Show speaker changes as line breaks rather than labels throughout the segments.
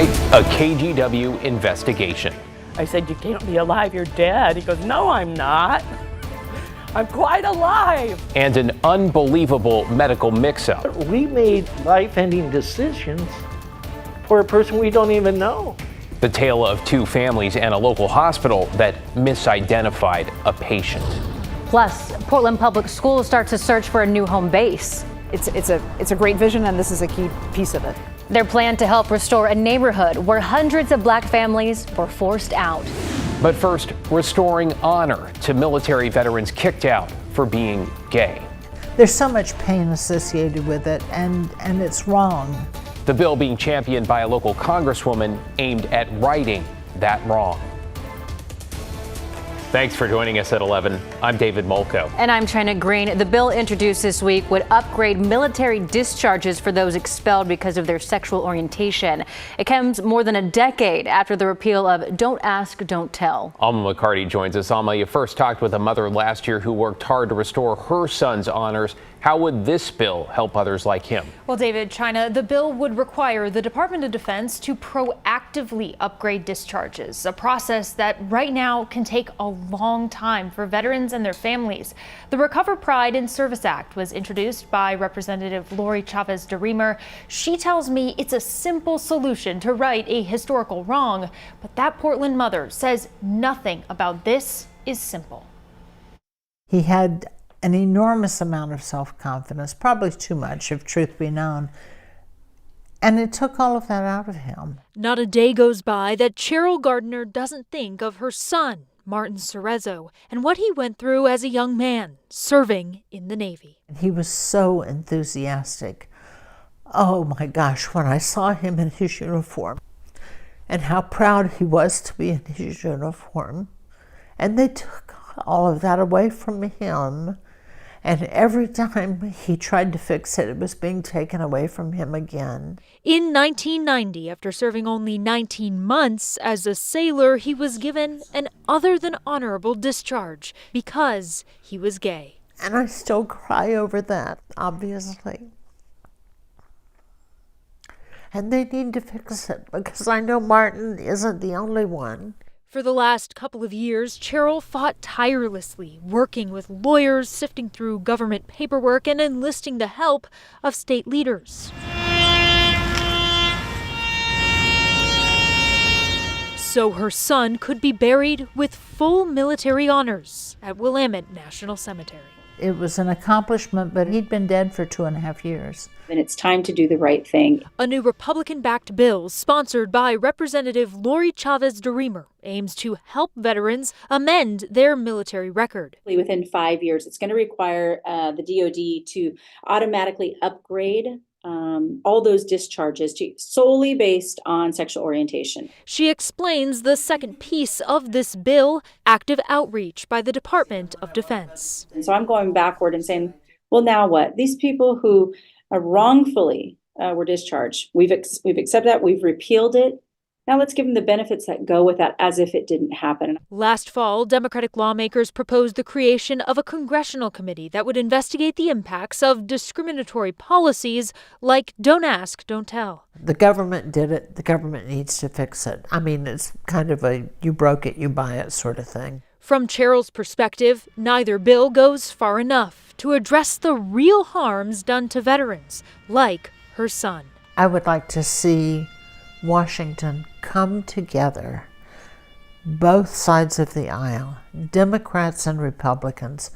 Tonight, a KGW investigation.
I said, "You can't be alive, you're dead." He goes, "No, I'm not. I'm quite alive."
And an unbelievable medical mix-up.
We made life-ending decisions for a person we don't even know.
The tale of two families and a local hospital that misidentified a patient.
Plus, Portland Public Schools starts a search for a new home base.
It's a great vision, and this is a key piece of it.
Their plan to help restore a neighborhood where hundreds of black families were forced out.
But first, restoring honor to military veterans kicked out for being gay.
There's so much pain associated with it, and it's wrong.
The bill being championed by a local congresswoman aimed at righting that wrong. Thanks for joining us at 11. I'm David Molko.
And I'm China Green. The bill introduced this week would upgrade military discharges for those expelled because of their sexual orientation. It comes more than a decade after the repeal of Don't Ask, Don't Tell.
Alma McCarty joins us. Alma, you first talked with a mother last year who worked hard to restore her son's honors. How would this bill help others like him?
Well, David, China, the bill would require the Department of Defense to proactively upgrade discharges, a process that right now can take a long time for veterans and their families. The Recover Pride in Service Act was introduced by Representative Lori Chavez DeRemer. She tells me it's a simple solution to right a historical wrong, but that Portland mother says nothing about this is simple.
He had an enormous amount of self-confidence, probably too much, if truth be known. And it took all of that out of him.
Not a day goes by that Cheryl Gardner doesn't think of her son, Martin Cerezo, and what he went through as a young man, serving in the Navy.
He was so enthusiastic. Oh my gosh, when I saw him in his uniform, and how proud he was to be in his uniform. And they took all of that away from him. And every time he tried to fix it, it was being taken away from him again.
In 1990, after serving only 19 months as a sailor, he was given an other than honorable discharge because he was gay.
And I still cry over that, obviously. And they need to fix it because I know Martin isn't the only one.
For the last couple of years, Cheryl fought tirelessly, working with lawyers, sifting through government paperwork, and enlisting the help of state leaders. So her son could be buried with full military honors at Willamette National Cemetery.
It was an accomplishment, but he'd been dead for 2.5 years.
And it's time to do the right thing.
A new Republican-backed bill sponsored by Representative Lori Chavez DeRemer aims to help veterans amend their military record.
Within 5 years, it's going to require the DoD to automatically upgrade all those discharges to solely based on sexual orientation.
She explains the second piece of this bill, active outreach by the Department of Defense.
And so I'm going backward and saying, well, now what? These people who wrongfully were discharged, we've accepted that, we've repealed it. Now let's give them the benefits that go with that as if it didn't happen.
Last fall, Democratic lawmakers proposed the creation of a congressional committee that would investigate the impacts of discriminatory policies like Don't Ask, Don't Tell.
The government did it. The government needs to fix it. I mean, it's kind of a you broke it, you buy it sort of thing.
From Cheryl's perspective, neither bill goes far enough to address the real harms done to veterans, like her son.
I would like to see Washington come together, both sides of the aisle, Democrats and Republicans.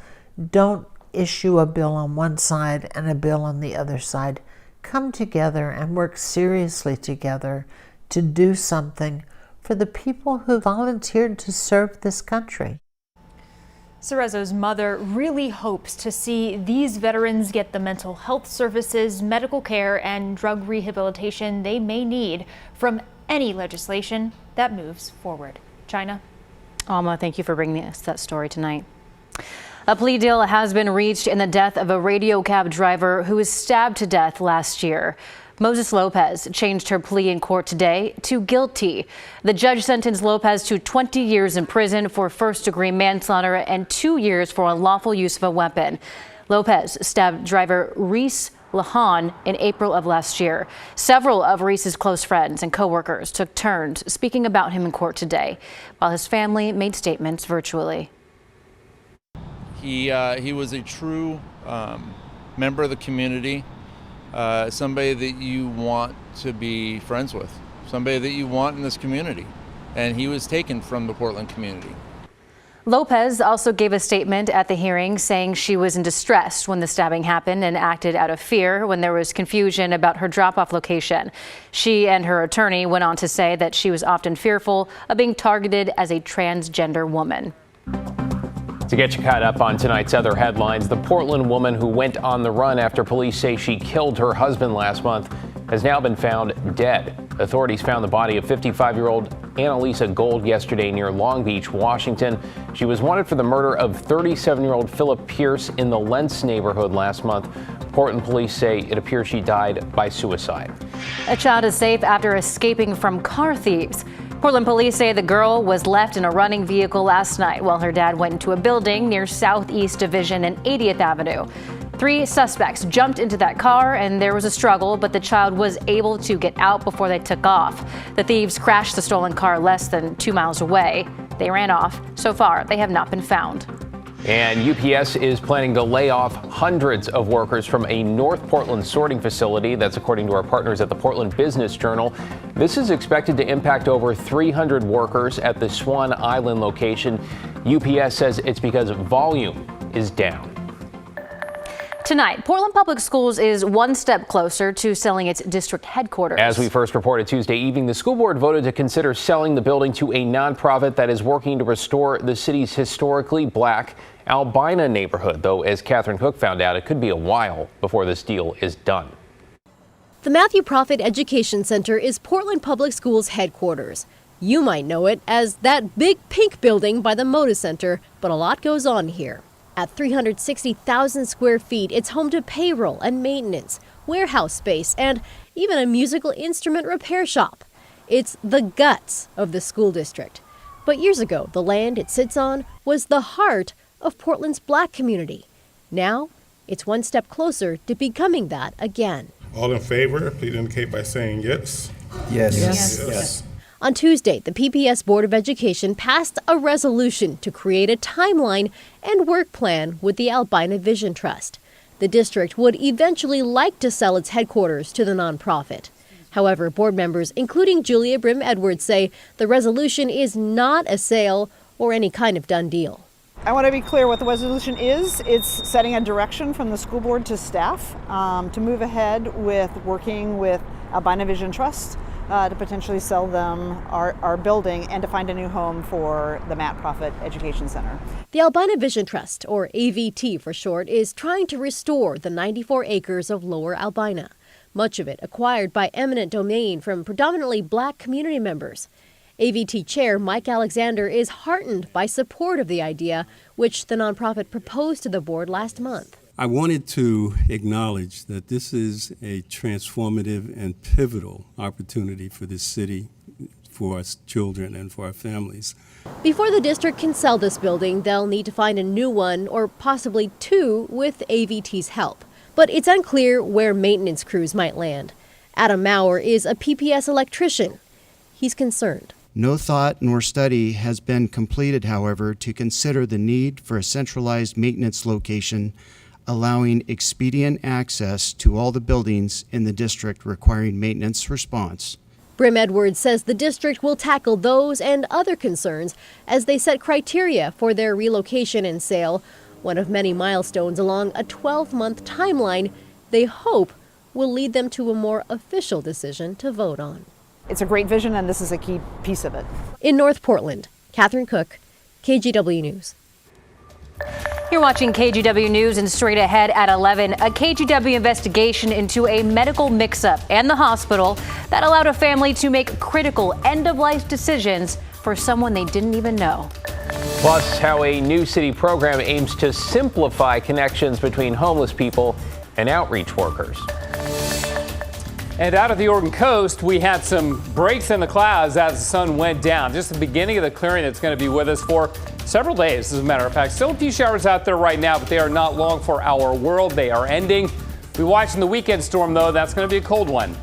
Don't issue a bill on one side and a bill on the other side. Come together and work seriously together to do something for the people who volunteered to serve this country.
Cerezo's mother really hopes to see these veterans get the mental health services, medical care, and drug rehabilitation they may need from any legislation that moves forward. China?
Alma, thank you for bringing us that story tonight. A plea deal has been reached in the death of a radio cab driver who was stabbed to death last year. Moses Lopez changed her plea in court today to guilty. The judge sentenced Lopez to 20 years in prison for first-degree manslaughter and 2 years for unlawful use of a weapon. Lopez stabbed driver Reese Lahan in April of last year. Several of Reese's close friends and coworkers took turns speaking about him in court today, while his family made statements virtually.
He was a true member of the community, somebody that you want to be friends with, somebody that you want in this community. And he was taken from the Portland community.
Lopez also gave a statement at the hearing saying she was in distress when the stabbing happened and acted out of fear when there was confusion about her drop-off location. She and her attorney went on to say that she was often fearful of being targeted as a transgender woman.
To get you caught up on tonight's other headlines, the Portland woman who went on the run after police say she killed her husband last month has now been found dead. Authorities found the body of 55-year-old Annalisa Gold yesterday near Long Beach, Washington. She was wanted for the murder of 37-year-old Philip Pierce in the Lentz neighborhood last month. Portland police say it appears she died by suicide.
A child is safe after escaping from car thieves. Portland police say the girl was left in a running vehicle last night while her dad went into a building near Southeast Division and 80th Avenue. 3 suspects jumped into that car and there was a struggle, but the child was able to get out before they took off. The thieves crashed the stolen car less than 2 miles away. They ran off. So far, they have not been found.
And UPS is planning to lay off hundreds of workers from a North Portland sorting facility. That's according to our partners at the Portland Business Journal. This is expected to impact over 300 workers at the Swan Island location. UPS says it's because volume is down.
Tonight, Portland Public Schools is one step closer to selling its district headquarters.
As we first reported Tuesday evening, the school board voted to consider selling the building to a nonprofit that is working to restore the city's historically black Albina neighborhood. Though, as Catherine Cook found out, it could be a while before this deal is done.
The Matthew Prophet Education Center is Portland Public Schools headquarters. You might know it as that big pink building by the Moda Center, but a lot goes on here. At 360,000 square feet, it's home to payroll and maintenance, warehouse space, and even a musical instrument repair shop. It's the guts of the school district. But years ago, the land it sits on was the heart of Portland's black community. Now, it's one step closer to becoming that again.
All in favor, please indicate by saying yes.
Yes.
Yes. Yes.
On Tuesday, the PPS Board of Education passed a resolution to create a timeline and work plan with the Albina Vision Trust. The district would eventually like to sell its headquarters to the nonprofit. However, board members, including Julia Brim Edwards, say the resolution is not a sale or any kind of done deal.
I want to be clear what the resolution is. It's setting a direction from the school board to staff to move ahead with working with Albina Vision Trust to potentially sell them our building and to find a new home for the Matt Prophet Education Center.
The Albina Vision Trust, or AVT for short, is trying to restore the 94 acres of Lower Albina, much of it acquired by eminent domain from predominantly black community members. AVT Chair Mike Alexander is heartened by support of the idea, which the nonprofit proposed to the board last month.
I wanted to acknowledge that this is a transformative and pivotal opportunity for this city, for our children and for our families.
Before the district can sell this building, they'll need to find a new one or possibly 2 with AVT's help. But it's unclear where maintenance crews might land. Adam Maurer is a PPS electrician. He's concerned.
No thought nor study has been completed, however, to consider the need for a centralized maintenance location allowing expedient access to all the buildings in the district requiring maintenance response.
Brim Edwards says the district will tackle those and other concerns as they set criteria for their relocation and sale, one of many milestones along a 12-month timeline they hope will lead them to a more official decision to vote on.
It's a great vision, and this is a key piece of it.
In North Portland, Catherine Cook, KGW News.
You're watching KGW News, and straight ahead at 11, a KGW investigation into a medical mix-up and the hospital that allowed a family to make critical end-of-life decisions for someone they didn't even know.
Plus, how a new city program aims to simplify connections between homeless people and outreach workers.
And out of the Oregon coast, we had some breaks in the clouds as the sun went down. Just the beginning of the clearing that's going to be with us for several days, as a matter of fact. Still a few showers out there right now, but they are not long for our world. They are ending. We're watching the weekend storm, though. That's going to be a cold one.